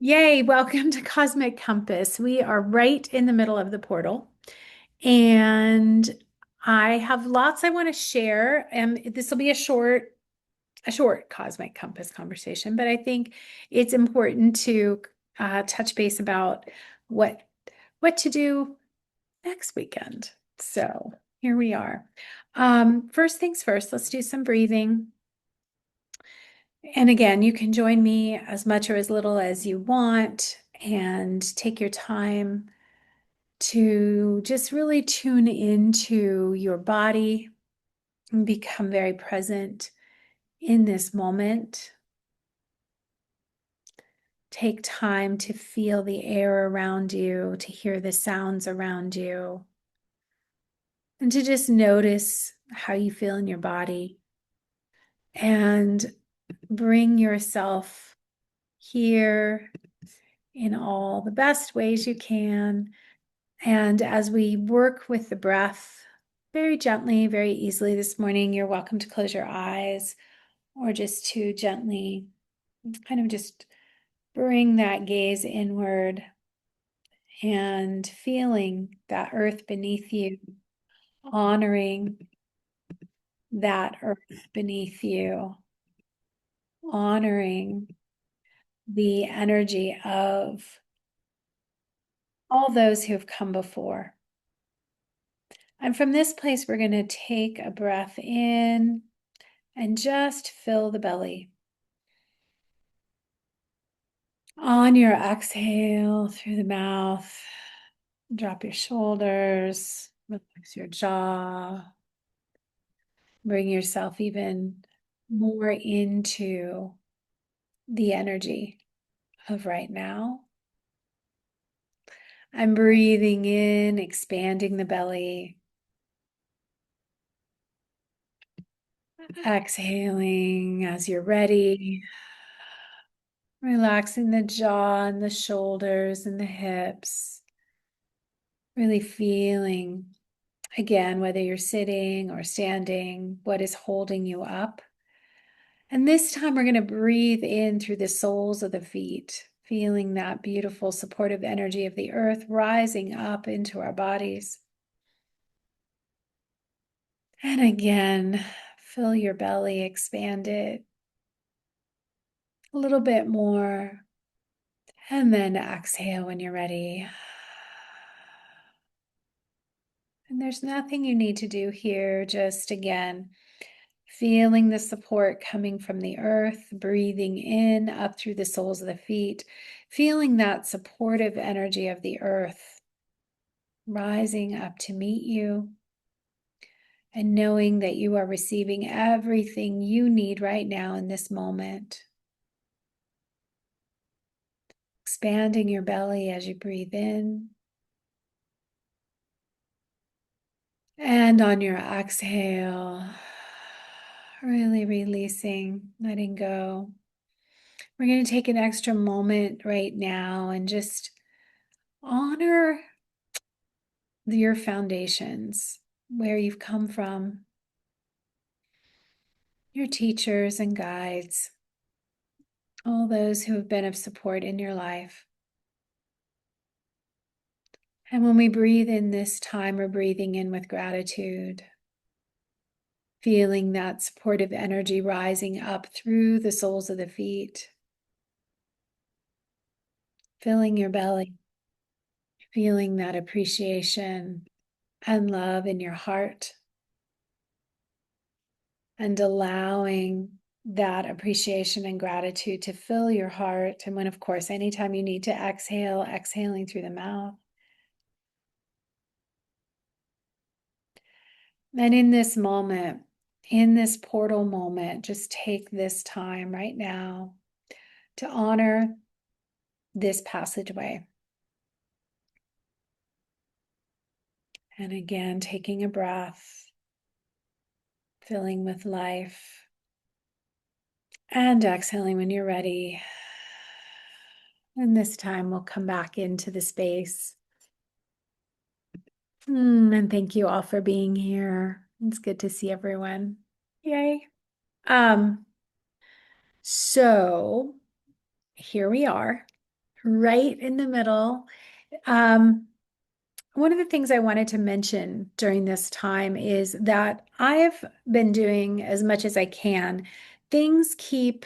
Yay, welcome to Cosmic Compass. We are right in the middle of the portal, and I have lots I want to share. And this will be a short Cosmic Compass conversation, but I think it's important to touch base about what what to do next weekend. So here we are. First things first, let's do some breathing. And again, you can join me as much or as little as you want and take your time to just really tune into your body and become very present in this moment. Take time to feel the air around you, to hear the sounds around you, and to just notice how you feel in your body and bring yourself here in all the best ways you can. And as we work with the breath very gently, very easily this morning, you're welcome to close your eyes or just to gently kind of just bring that gaze inward and feeling that earth beneath you, honoring that earth beneath you, honoring the energy of all those who have come before. And from this place, we're going to take a breath in and just fill the belly. On your exhale through the mouth, drop your shoulders, relax your jaw, bring yourself even more into the energy of right now. I'm breathing in, expanding the belly, exhaling as you're ready. Relaxing the jaw and the shoulders and the hips. Really feeling, again, whether you're sitting or standing, what is holding you up. And this time we're going to breathe in through the soles of the feet, feeling that beautiful supportive energy of the earth rising up into our bodies. And again, fill your belly, expand it a little bit more. And then exhale when you're ready. And there's nothing you need to do here, just again, feeling the support coming from the earth, breathing in up through the soles of the feet, feeling that supportive energy of the earth rising up to meet you, and knowing that you are receiving everything you need right now in this moment. Expanding your belly as you breathe in. And on your exhale, really releasing, letting go. We're going to take an extra moment right now and just honor your foundations, where you've come from, your teachers and guides, all those who have been of support in your life. And when we breathe in this time, we're breathing in with gratitude, feeling that supportive energy rising up through the soles of the feet, filling your belly, feeling that appreciation and love in your heart, and allowing that appreciation and gratitude to fill your heart. And when, of course, anytime you need to exhale, exhaling through the mouth. And in this moment, in this portal moment, just take this time right now to honor this passageway. And again, taking a breath, filling with life, and exhaling when you're ready. And this time we'll come back into the space. And thank you all for being here. It's good to see everyone. Yay. Um, so here we are, right in the middle. Um, One of the things I wanted to mention during this time is that I've been doing as much as I can. Things keep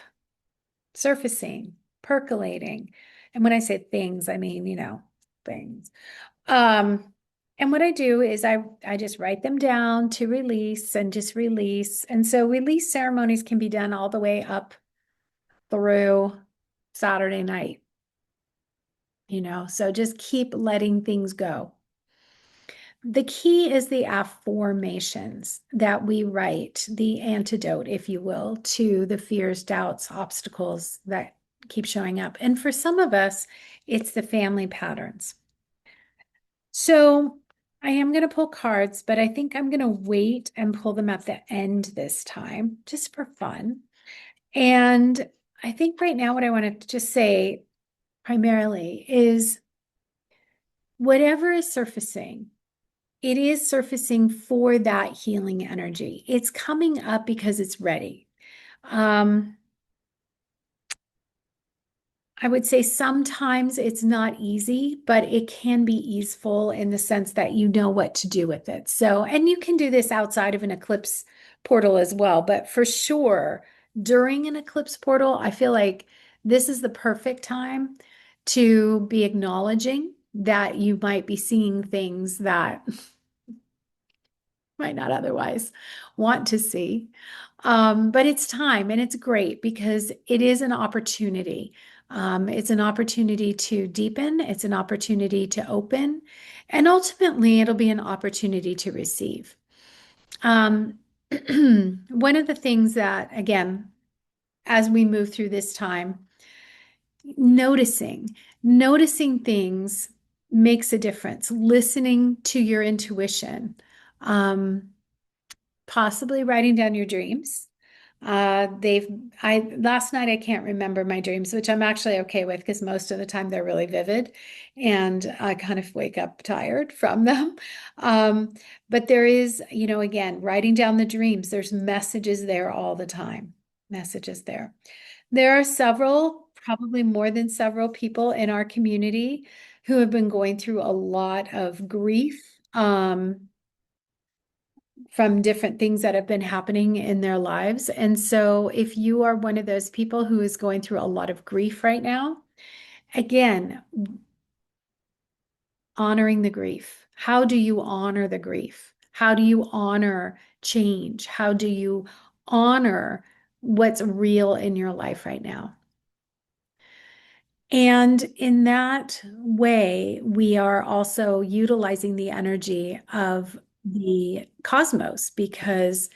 surfacing, percolating. And when I say things, I mean, things. Um, and what I do is I just write them down to release and just release. And so release ceremonies can be done all the way up through Saturday night, so just keep letting things go. The key is the affirmations that we write, the antidote, if you will, to the fears, doubts, obstacles that keep showing up. And for some of us, it's the family patterns. So I am going to pull cards, but I think I'm going to wait and pull them at the end this time, just for fun. And I think right now, what I want to just say primarily is whatever is surfacing, it is surfacing for that healing energy. It's coming up because it's ready. I would say sometimes it's not easy, but it can be easeful in the sense that you know what to do with it. So, and you can do this outside of an eclipse portal as well, but for sure, during an eclipse portal, I feel like this is the perfect time to be acknowledging that you might be seeing things that might not otherwise want to see. But it's time and it's great because it is an opportunity. It's an opportunity to deepen, it's an opportunity to open, and ultimately it'll be an opportunity to receive. Um, one of the things that, again, as we move through this time, noticing things makes a difference. Listening to your intuition. Um, Possibly writing down your dreams. I last night I can't remember my dreams, which I'm actually okay with because most of the time they're really vivid and I kind of wake up tired from them. Um, but there is, again, writing down the dreams, there's messages there all the time. Messages there. There are several, probably more than several people in our community who have been going through a lot of grief. From different things that have been happening in their lives. And so, if you are one of those people who is going through a lot of grief right now, again, honoring the grief. How do you honor the grief? How do you honor change? How do you honor what's real in your life right now? And in that way, we are also utilizing the energy of the cosmos because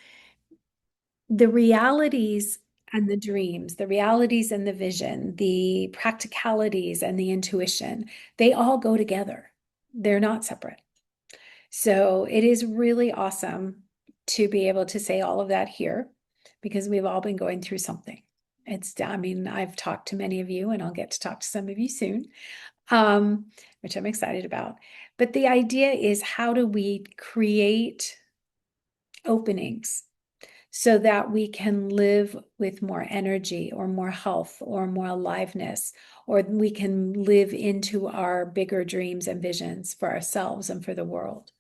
the realities and the dreams, the realities and the vision, the practicalities and the intuition, they all go together. They're not separate. So it is really awesome to be able to say all of that here because we've all been going through something. I mean, I've talked to many of you and I'll get to talk to some of you soon, which I'm excited about. But the idea is, how do we create openings so that we can live with more energy or more health or more aliveness, or we can live into our bigger dreams and visions for ourselves and for the world.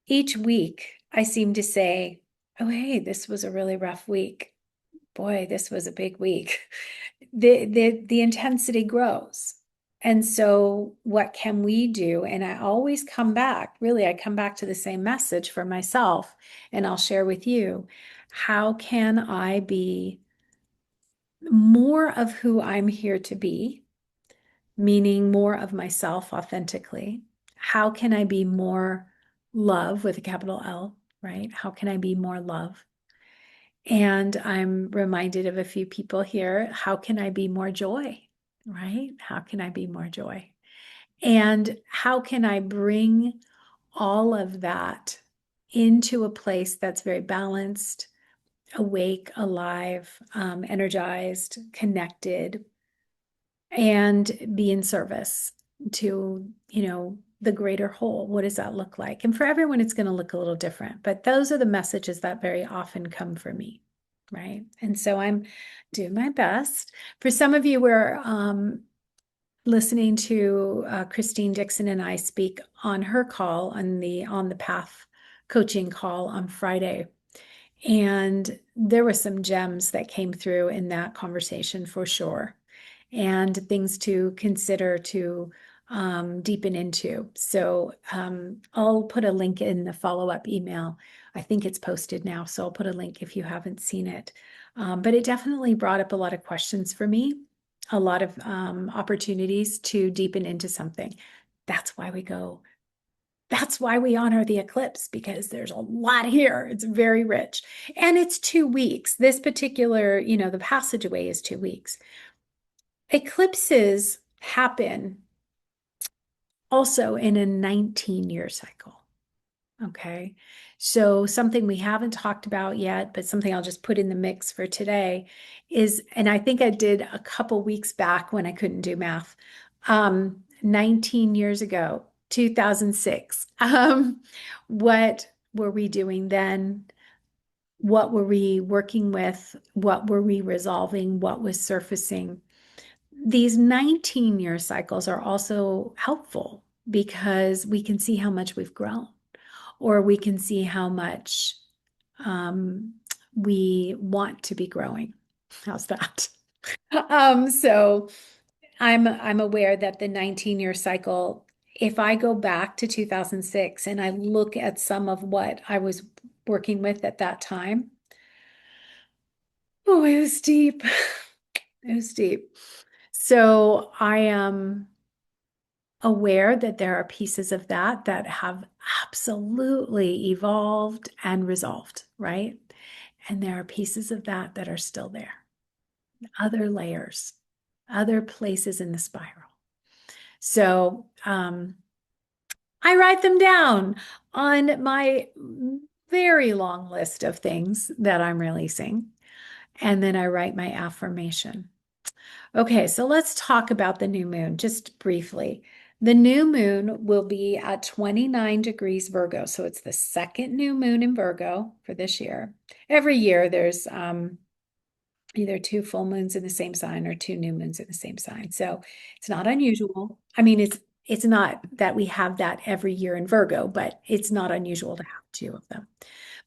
Each week, I seem to say, oh, hey, this was a really rough week. Boy, this was a big week. The intensity grows. And so, what can we do? And I always come back, really, I come back to the same message for myself, and I'll share with you. How can I be more of who I'm here to be, meaning more of myself authentically? How can I be more love with a capital L, right? How can I be more love? And I'm reminded of a few people here. How can I be more joy, right? How can I be more joy? And how can I bring all of that into a place that's very balanced, awake, alive, energized, connected, and be in service to, the greater whole? What does that look like? And for everyone, it's going to look a little different, but those are the messages that very often come for me. right? And so I'm doing my best. For some of you, we're listening to Christine Dixon and I speak on her call on the Path coaching call on Friday. And there were some gems that came through in that conversation for sure, and things to consider to deepen into. So I'll put a link in the follow-up email. I think it's posted now, so I'll put a link if you haven't seen it. But it definitely brought up a lot of questions for me, a lot of opportunities to deepen into something. That's why we go. That's why we honor the eclipse, because there's a lot here. It's very rich. And it's 2 weeks. This particular, the passageway is 2 weeks. Eclipses happen also in a 19-year cycle. Okay. So something we haven't talked about yet, but something I'll just put in the mix for today is, and I think I did a couple weeks back when I couldn't do math, 19 years ago, 2006. What were we doing then? What were we working with? What were we resolving? What was surfacing? These 19-year cycles are also helpful because we can see how much we've grown, or we can see how much we want to be growing. How's that? So I'm aware that the 19-year cycle, if I go back to 2006 and I look at some of what I was working with at that time, oh, it was deep. It was deep. So I am aware that there are pieces of that that have absolutely evolved and resolved, right? And there are pieces of that that are still there, other layers, other places in the spiral. So I write them down on my very long list of things that I'm releasing. And then I write my affirmation. Okay, so let's talk about the new moon just briefly. The new moon will be at 29 degrees Virgo. So it's the second new moon in Virgo for this year. Every year there's either two full moons in the same sign or two new moons in the same sign. So it's not unusual. I mean, it's not that we have that every year in Virgo, but it's not unusual to have two of them.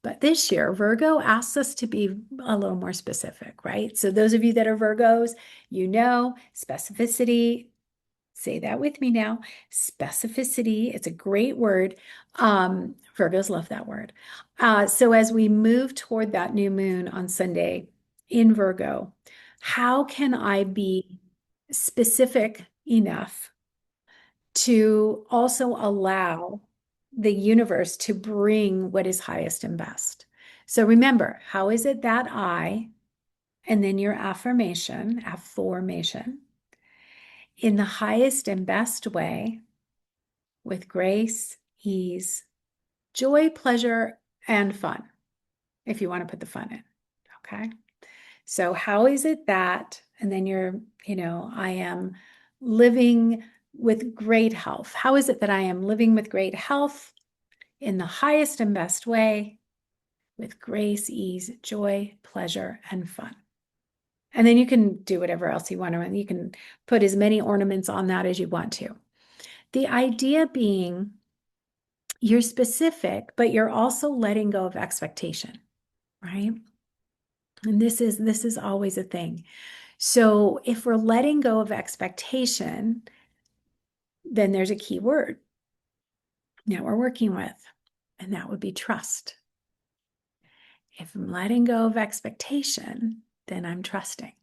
But this year, Virgo asks us to be a little more specific, right? So those of you that are Virgos, specificity. Say that with me now. Specificity. It's a great word. Virgos love that word. So as we move toward that new moon on Sunday in Virgo, how can I be specific enough to also allow the universe to bring what is highest and best? So remember, how is it that and then your affirmation, in the highest and best way, with grace, ease, joy, pleasure, and fun, if you want to put the fun in. Okay. So, how is it that, and then I am living with great health. How is it that I am living with great health in the highest and best way, with grace, ease, joy, pleasure, and fun? And then you can do whatever else you want to, and you can put as many ornaments on that as you want to. The idea being, you're specific, but you're also letting go of expectation, right? And this is always a thing. So if we're letting go of expectation, then there's a key word that we're working with, and that would be trust. If I'm letting go of expectation, then I'm trusting.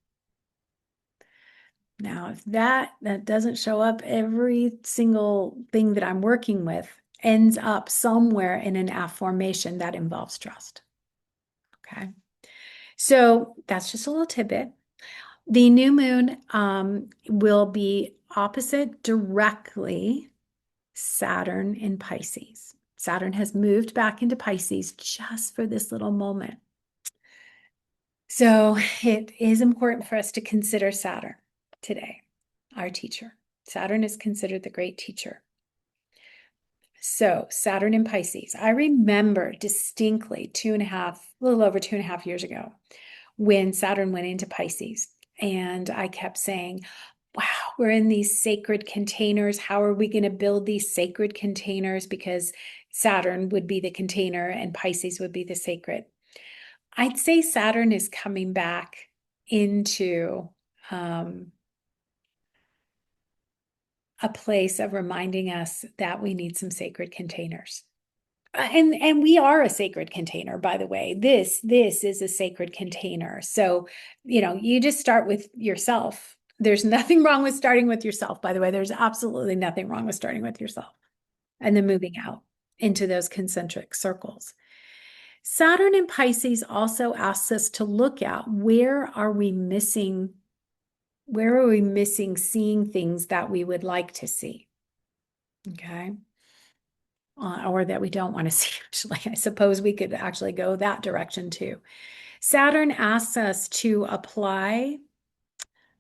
Now, if that doesn't show up, every single thing that I'm working with ends up somewhere in an affirmation that involves trust. Okay. So that's just a little tidbit. The new moon will be opposite directly Saturn in Pisces. Saturn has moved back into Pisces just for this little moment. So it is important for us to consider Saturn today, our teacher. Saturn is considered the great teacher. So Saturn in Pisces. I remember distinctly a little over 2.5 years ago, when Saturn went into Pisces. And I kept saying, wow, we're in these sacred containers. How are we going to build these sacred containers? Because Saturn would be the container and Pisces would be the sacred. I'd say Saturn is coming back into a place of reminding us that we need some sacred containers. And we are a sacred container, by the way. This is a sacred container. So, you just start with yourself. There's nothing wrong with starting with yourself, by the way. There's absolutely nothing wrong with starting with yourself and then moving out into those concentric circles. Saturn in Pisces also asks us to look at where are we missing seeing things that we would like to see. Okay. Or that we don't want to see, actually. I suppose we could actually go that direction too. Saturn asks us to apply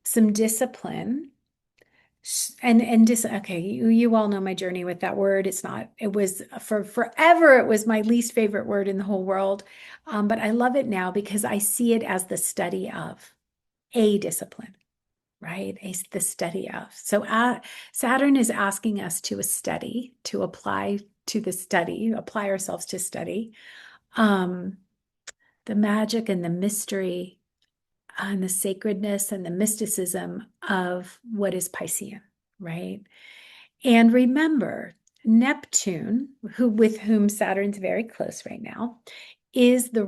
some discipline. Okay, you all know my journey with that word. It was for forever, it was my least favorite word in the whole world. But I love it now because I see it as the study of a discipline, right? The study of. So Saturn is asking us to apply ourselves to study the magic and the mystery and the sacredness and the mysticism of what is Piscean, right? And remember, Neptune, with whom Saturn's very close right now, is the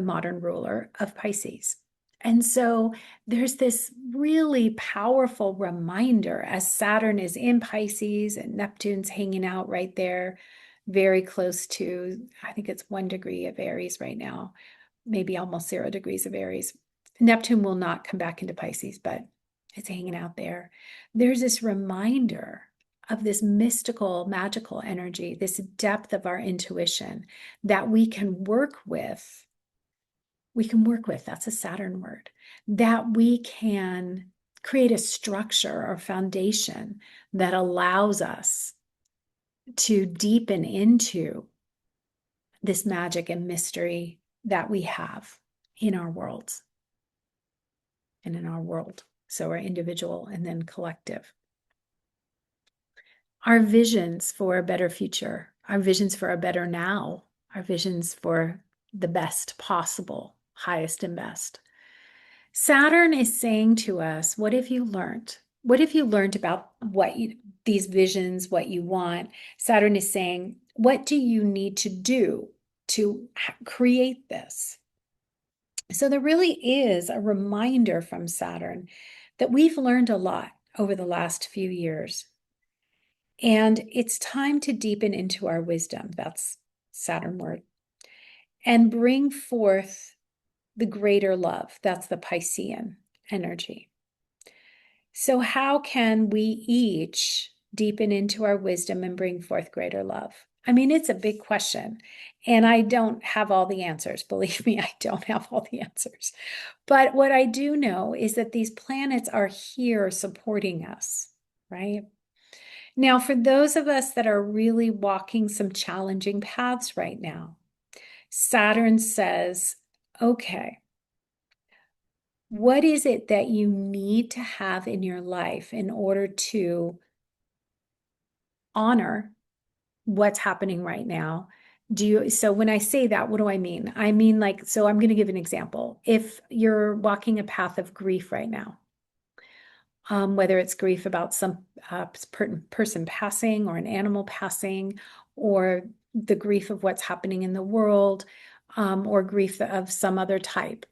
modern ruler of Pisces. And so there's this really powerful reminder as Saturn is in Pisces and Neptune's hanging out right there, very close to, I think it's 1 degree of Aries right now, maybe almost 0 degrees of Aries. Neptune will not come back into Pisces, but it's hanging out there. There's this reminder of this mystical, magical energy, this depth of our intuition that we can work with. That's a Saturn word, that we can create a structure or foundation that allows us to deepen into this magic and mystery that we have in our worlds and in our world. So our individual and then collective. Our visions for a better future, our visions for a better now, our visions for the best possible, highest and best. Saturn is saying to us, what have you learned? What have you learned about these visions, what you want? Saturn is saying, what do you need to do to create this? So there really is a reminder from Saturn that we've learned a lot over the last few years. And it's time to deepen into our wisdom. That's Saturn word. And bring forth the greater love. That's the Piscean energy. So how can we each deepen into our wisdom and bring forth greater love? I mean, it's a big question, and I don't have all the answers. Believe me, I don't have all the answers. But what I do know is that these planets are here supporting us, right? Now, for those of us that are really walking some challenging paths right now, Saturn says, okay, what is it that you need to have in your life in order to honor what's happening right now? So when I say that, what do I mean? I mean, so I'm going to give an example. If you're walking a path of grief right now, whether it's grief about some person passing or an animal passing, or the grief of what's happening in the world, or grief of some other type,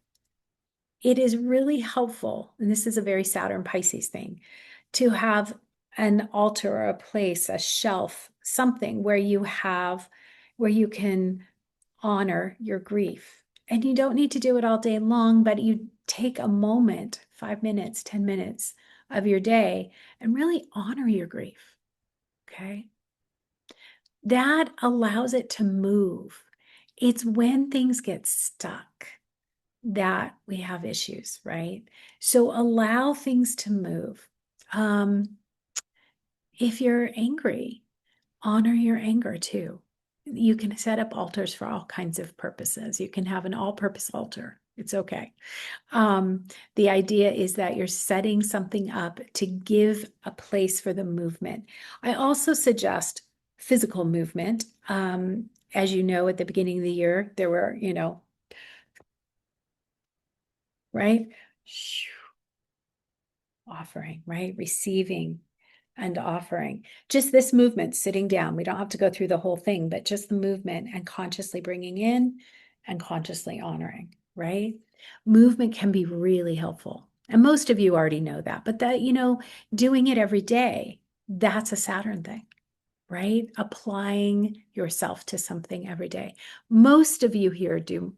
it is really helpful, and this is a very Saturn Pisces thing, to have an altar or a place, a shelf, something where you can honor your grief. And you don't need to do it all day long, but you take a moment, 5 minutes, 10 minutes of your day and really honor your grief. Okay. That allows it to move. It's when things get stuck that we have issues, right? So allow things to move. If you're angry, honor your anger too. You can set up altars for all kinds of purposes. You can have an all-purpose altar It's okay. The idea is that you're setting something up to give a place for the movement. I also suggest physical movement. As you know, at the beginning of the year, there were, right? Offering, right? Receiving and offering. Just this movement, sitting down. We don't have to go through the whole thing, but just the movement and consciously bringing in and consciously honoring, right? Movement can be really helpful. And most of you already know that, but that, doing it every day, that's a Saturn thing, right? Applying yourself to something every day. Most of you here do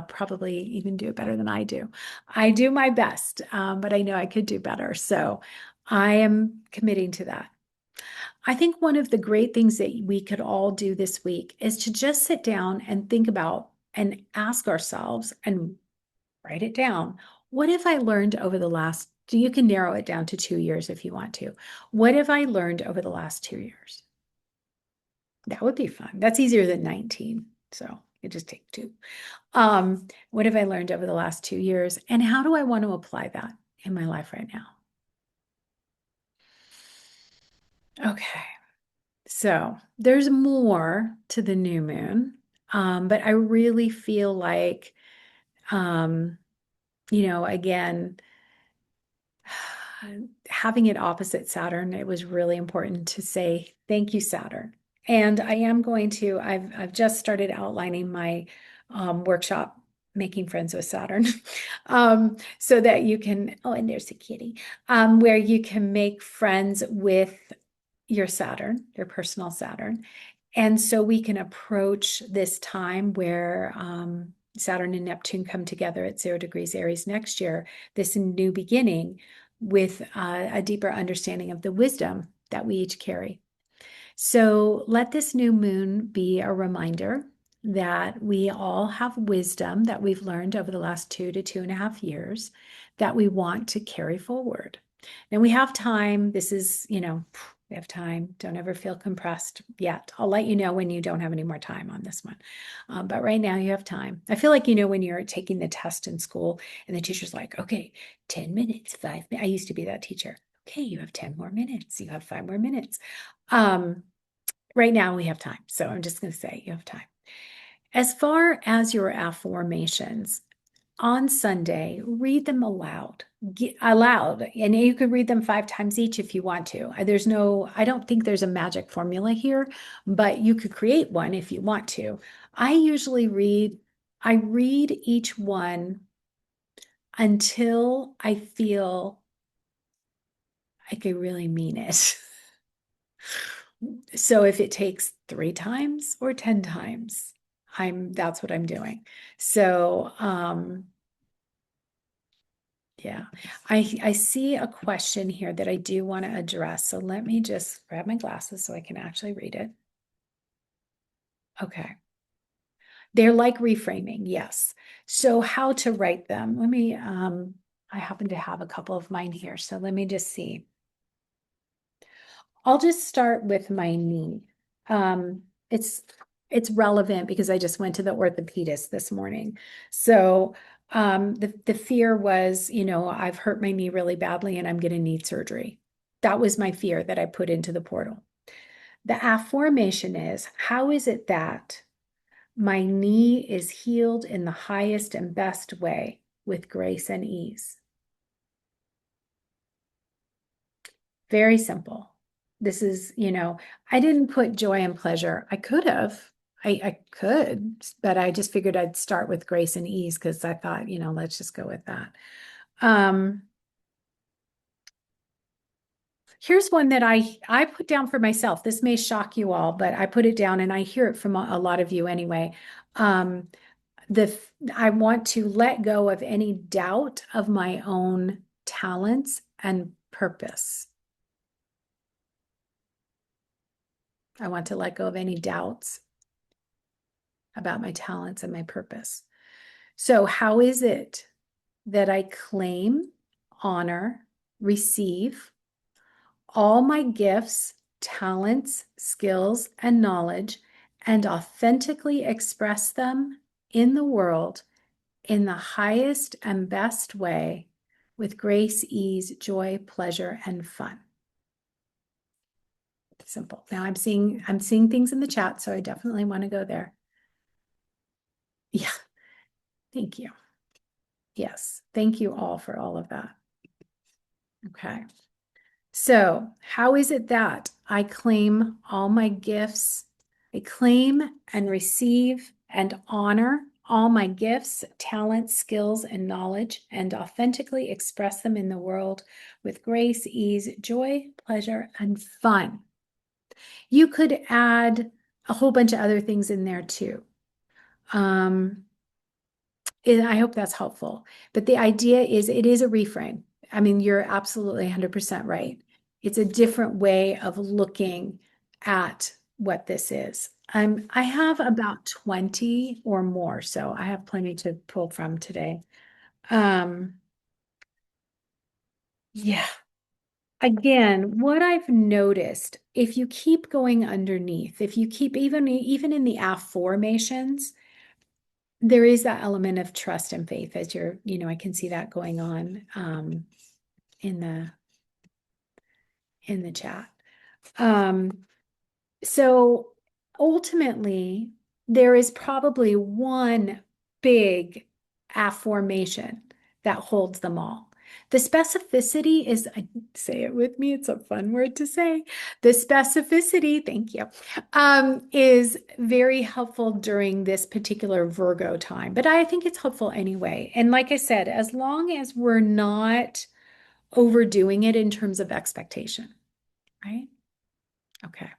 probably even do it better than I do. I do my best, but I know I could do better. So I am committing to that. I think one of the great things that we could all do this week is to just sit down and think about and ask ourselves and write it down. What have I learned over the last, you can narrow it down to 2 years if you want to. What have I learned over the last 2 years? That would be fun. That's easier than 19. So you just take two. What have I learned over the last 2 years? And how do I want to apply that in my life right now? Okay. So there's more to the new moon. But I really feel like, again, having it opposite Saturn, it was really important to say, thank you, Saturn. And I am going to, I've just started outlining my workshop, Making Friends with Saturn, so that you can, oh, and there's a kitty, where you can make friends with your Saturn, your personal Saturn. And so we can approach this time where Saturn and Neptune come together at 0 degrees Aries next year, this new beginning with a deeper understanding of the wisdom that we each carry. So let this new moon be a reminder that we all have wisdom that we've learned over the last 2 to 2.5 years that we want to carry forward. And we have time. This is, we have time. Don't ever feel compressed yet. I'll let you know when you don't have any more time on this one. But right now you have time. I feel like, when you're taking the test in school and the teacher's like, okay, 10 minutes, 5 minutes. I used to be that teacher. Okay, you have 10 more minutes. You have 5 more minutes. Right now we have time. So I'm just going to say you have time. As far as your affirmations, on Sunday, read them aloud. And you could read them 5 times each if you want to. I don't think there's a magic formula here, but you could create one if you want to. I read each one until I feel like I really mean it. So if it takes 3 times or 10 times, that's what I'm doing. So, yeah, I see a question here that I do want to address. So let me just grab my glasses so I can actually read it. Okay. They're like reframing, yes. So how to write them? I happen to have a couple of mine here. So let me just see. I'll just start with my knee. Um, it's it's relevant because I just went to the orthopedist this morning. So the fear was, I've hurt my knee really badly and I'm going to need surgery. That was my fear that I put into the portal. The affirmation is, how is it that my knee is healed in the highest and best way with grace and ease? Very simple. This is, I didn't put joy and pleasure. I could have. I could, but I just figured I'd start with grace and ease because I thought, let's just go with that. Here's one that I put down for myself. This may shock you all, but I put it down and I hear it from a lot of you anyway. I want to let go of any doubt of my own talents and purpose. I want to let go of any doubts about my talents and my purpose. So, how is it that I claim, honor, receive all my gifts, talents, skills, and knowledge and authentically express them in the world in the highest and best way with grace, ease, joy, pleasure, and fun. Simple. Now I'm seeing things in the chat, so I definitely want to go there. Yeah, thank you. Yes, thank you all for all of that. Okay. So, how is it that I claim all my gifts? I claim and receive and honor all my gifts, talents, skills, and knowledge, and authentically express them in the world with grace, ease, joy, pleasure, and fun. You could add a whole bunch of other things in there too. I hope that's helpful. But the idea is it is a reframe. I mean, you're absolutely 100% right. It's a different way of looking at what this is. I have about 20 or more, so I have plenty to pull from today. Yeah. Again, what I've noticed, if you keep going underneath, if you keep even in the affirmations, there is that element of trust and faith as I can see that going on in the chat. So ultimately, there is probably one big affirmation that holds them all. The specificity is, say it with me, it's a fun word to say. The specificity, thank you, is very helpful during this particular Virgo time, but I think it's helpful anyway. And like I said, as long as we're not overdoing it in terms of expectation, right? Okay.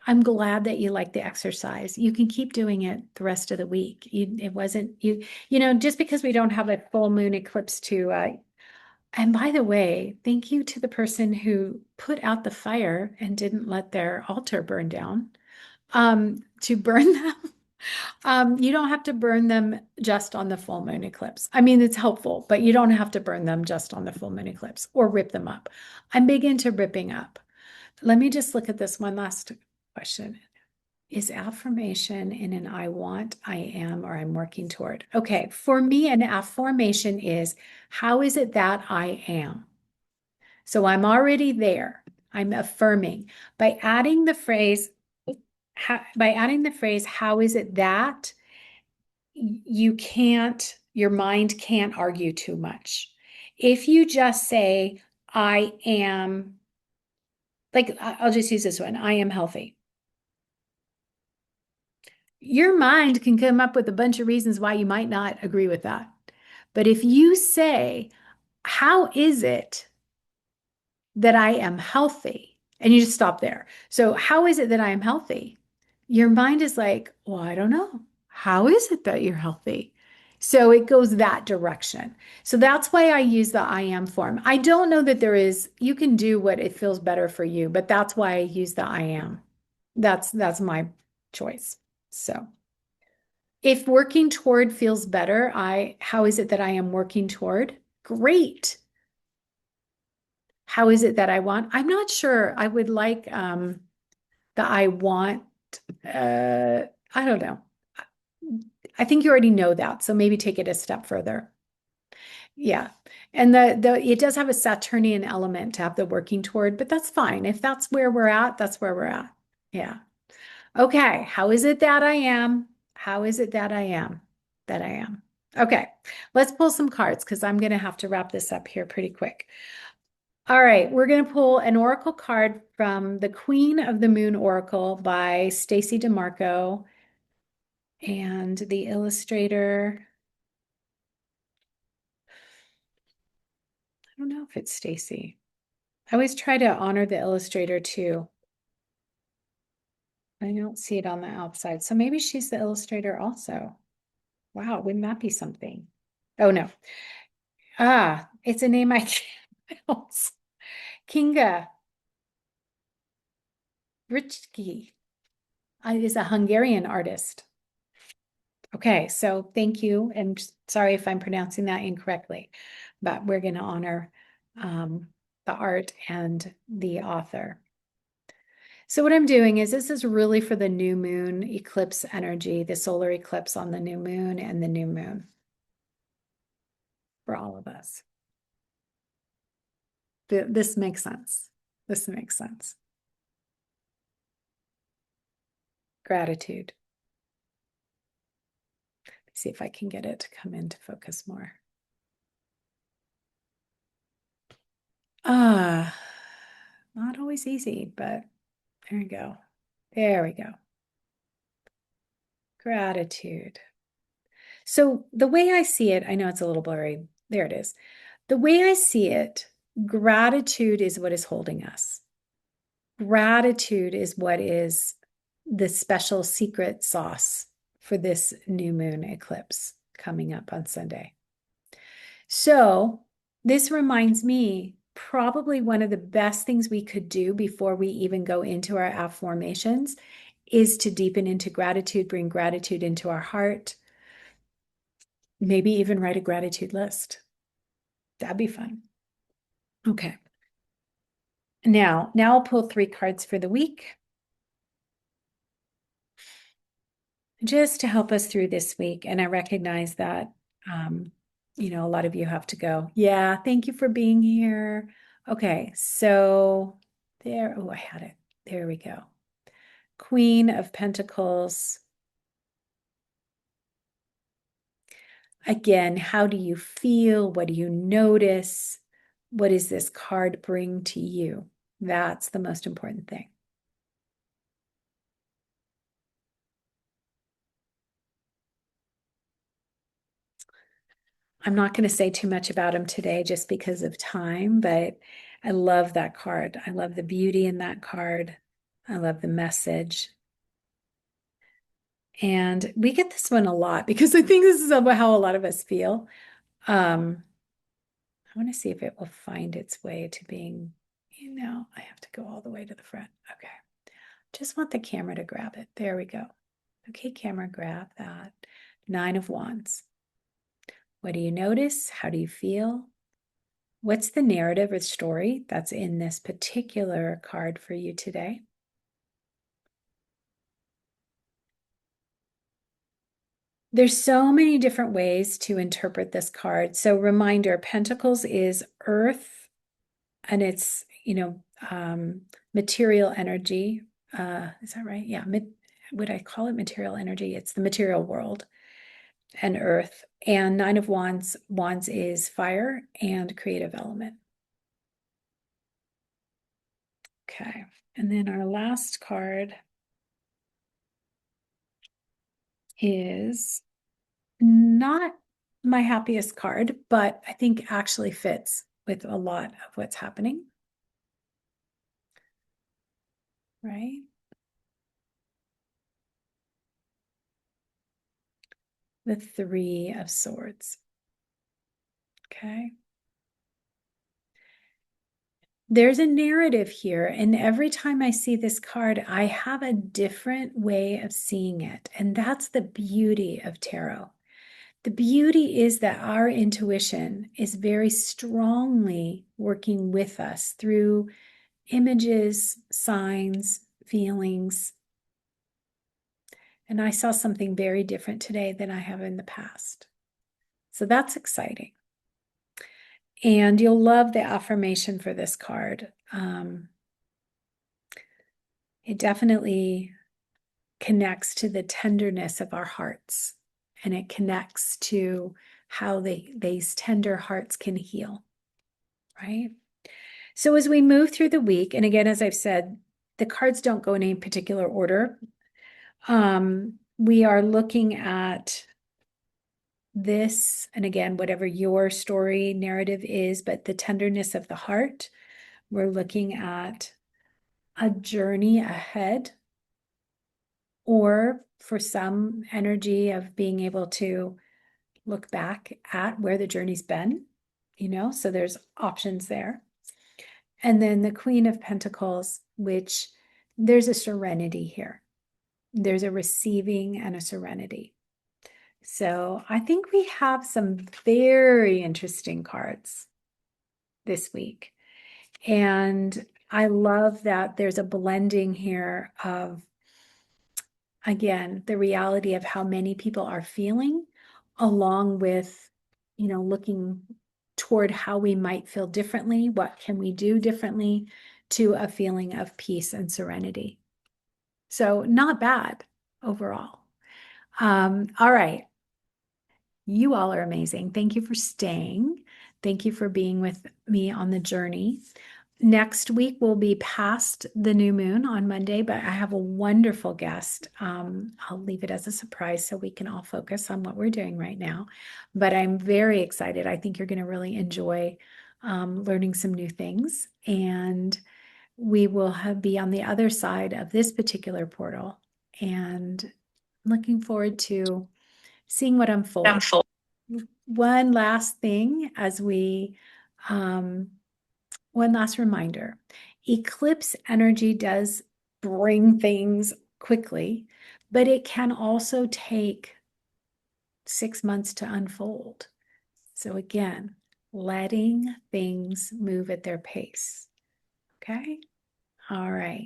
I'm glad that you like the exercise. You can keep doing it the rest of the week. It wasn't just because we don't have a full moon eclipse and by the way, thank you to the person who put out the fire and didn't let their altar burn down. To burn them. You don't have to burn them just on the full moon eclipse. I mean, it's helpful, but you don't have to burn them just on the full moon eclipse or rip them up. I'm big into ripping up. Let me just look at this one last question. Is affirmation in an I want, I am, or I'm working toward? Okay, for me, an affirmation is how is it that I am? So I'm already there. I'm affirming by adding the phrase, how is it that your mind can't argue too much. If you just say, I am, like, I'll just use this one, I am healthy. Your mind can come up with a bunch of reasons why you might not agree with that. But if you say, how is it that I am healthy? And you just stop there. So, how is it that I am healthy? Your mind is like, well, I don't know. How is it that you're healthy? So it goes that direction. So that's why I use the I am form. I don't know that you can do what it feels better for you, but that's why I use the I am. That's my choice. So if working toward feels better, how is it that I am working toward? Great. How is it that I want? I'm not sure. I would like the I want, I don't know. I think you already know that, so maybe take it a step further. Yeah. And it does have a Saturnian element to have the working toward, but that's fine. If that's where we're at, that's where we're at. Yeah. Okay. How is it that I am? How is it that I am? That I am. Okay. Let's pull some cards because I'm going to have to wrap this up here pretty quick. All right. We're going to pull an oracle card from the Queen of the Moon Oracle by Stacey DeMarco and the illustrator. I don't know if it's Stacy. I always try to honor the illustrator too. I don't see it on the outside. So maybe she's the illustrator also. Wow, wouldn't that be something? Oh no. It's a name I can't pronounce. Kinga Richki is a Hungarian artist. Okay, so thank you. And sorry if I'm pronouncing that incorrectly, but we're going to honor the art and the author. So what I'm doing is this is really for the new moon eclipse energy, the solar eclipse on the new moon and the new moon for all of us. This makes sense. This makes sense. Gratitude. See if I can get it to come into focus more. Not always easy, but there you go. There we go. Gratitude. So the way I see it, I know it's a little blurry. There it is. The way I see it, gratitude is what is holding us. Gratitude is what is the special secret sauce for this new moon eclipse coming up on Sunday. So this reminds me, probably one of the best things we could do before we even go into our affirmations is to deepen into gratitude, bring gratitude into our heart, maybe even write a gratitude list. That'd be fun. Okay. Now I'll pull 3 cards for the week, just to help us through this week. And I recognize that, a lot of you have to go. Yeah, thank you for being here. Okay, so there, oh, I had it. There we go. Queen of Pentacles. Again, how do you feel? What do you notice? What does this card bring to you? That's the most important thing. I'm not going to say too much about him today just because of time, but I love that card. I love the beauty in that card. I love the message. And we get this one a lot because I think this is about how a lot of us feel. I want to see if it will find its way to being, I have to go all the way to the front. Okay. Just want the camera to grab it. There we go. Okay, camera, grab that. 9 of Wands. What do you notice? How do you feel? What's the narrative or story that's in this particular card for you today? There's so many different ways to interpret this card. So reminder, Pentacles is earth and it's, material energy. Is that right? Yeah. Would I call it material energy? It's the material world and earth. And 9 of Wands is fire and creative element. Okay. And then our last card is not my happiest card, but I think actually fits with a lot of what's happening. Right? The 3 of Swords. Okay. There's a narrative here, and every time I see this card, I have a different way of seeing it. And that's the beauty of tarot. The beauty is that our intuition is very strongly working with us through images, signs, feelings. And I saw something very different today than I have in the past. So that's exciting. And you'll love the affirmation for this card. It definitely connects to the tenderness of our hearts, and it connects to how these tender hearts can heal, right? So as we move through the week, and again, as I've said, the cards don't go in any particular order. We are looking at this, and again, whatever your story narrative is, but the tenderness of the heart. We're looking at a journey ahead, or for some, energy of being able to look back at where the journey's been, so there's options there. And then the Queen of Pentacles, which there's a serenity here. There's a receiving and a serenity. So I think we have some very interesting cards this week. And I love that there's a blending here of, again, the reality of how many people are feeling, along with, looking toward how we might feel differently, what can we do differently, to a feeling of peace and serenity. So not bad overall. All right. You all are amazing. Thank you for staying. Thank you for being with me on the journey. Next week will be past the new moon on Monday, but I have a wonderful guest. I'll leave it as a surprise so we can all focus on what we're doing right now. But I'm very excited. I think you're going to really enjoy learning some new things. And we will be on the other side of this particular portal. And looking forward to seeing what unfolds. One last thing one last reminder. Eclipse energy does bring things quickly, but it can also take 6 months to unfold. So again, letting things move at their pace. Okay? All right.